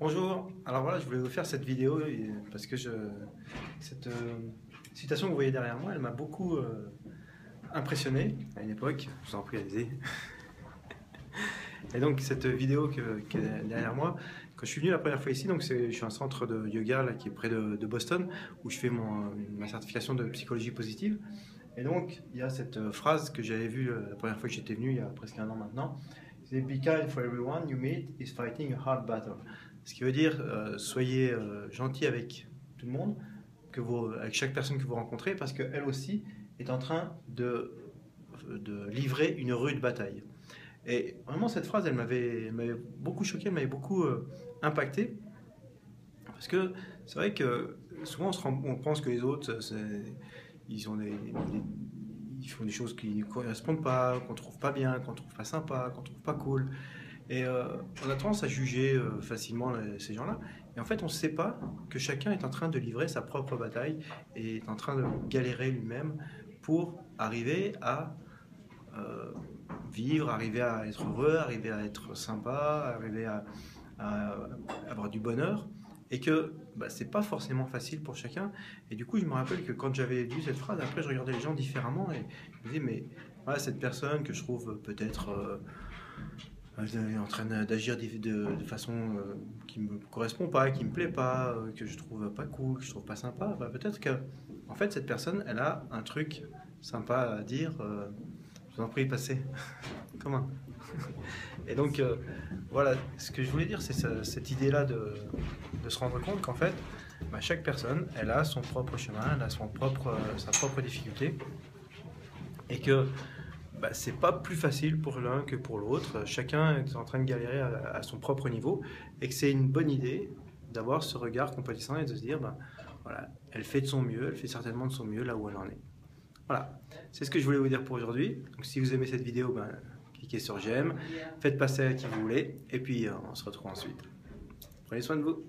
Bonjour, alors voilà, je voulais vous faire cette vidéo parce que cette citation que vous voyez derrière moi, elle m'a beaucoup impressionné à une époque. Je vous en prie, allez-y. Et donc cette vidéo qui est derrière moi, quand je suis venu la première fois ici, donc je suis un centre de yoga là, qui est près de Boston, où je fais ma certification de psychologie positive. Et donc il y a cette phrase que j'avais vue la première fois que j'étais venu, il y a presque un an maintenant. C'est "Be kind for everyone you meet is fighting a hard battle". Ce qui veut dire soyez gentil avec tout le monde, avec chaque personne que vous rencontrez, parce qu'elle aussi est en train de livrer une rude bataille. Et vraiment, cette phrase, elle m'avait beaucoup choqué, elle m'avait beaucoup impacté. Parce que c'est vrai que souvent, on pense que les autres, ils font des choses qui ne correspondent pas, qu'on trouve pas bien, qu'on trouve pas sympa, qu'on trouve pas cool. Et on a tendance à juger facilement ces gens-là. Et en fait, on ne sait pas que chacun est en train de livrer sa propre bataille et est en train de galérer lui-même pour arriver à vivre, arriver à être heureux, arriver à être sympa, arriver à avoir du bonheur. Et que c'est pas forcément facile pour chacun. Et du coup, je me rappelle que quand j'avais lu cette phrase, après, je regardais les gens différemment et je me disais, mais voilà, cette personne que je trouve peut-être en train d'agir de façon qui me correspond pas, qui me plaît pas, que je trouve pas cool, que je trouve pas sympa, peut-être que en fait cette personne elle a un truc sympa à dire. Je vous en prie, passez. Comment? Et donc voilà, ce que je voulais dire, c'est cette idée-là de se rendre compte qu'en fait, chaque personne, elle a son propre chemin, elle a sa propre difficulté, et que c'est pas plus facile pour l'un que pour l'autre. Chacun est en train de galérer à son propre niveau, et que c'est une bonne idée d'avoir ce regard compatissant et de se dire, voilà, elle fait de son mieux, elle fait certainement de son mieux là où elle en est. Voilà, c'est ce que je voulais vous dire pour aujourd'hui. Donc si vous aimez cette vidéo, cliquez sur j'aime, faites passer à qui vous voulez, et puis on se retrouve ensuite. Prenez soin de vous.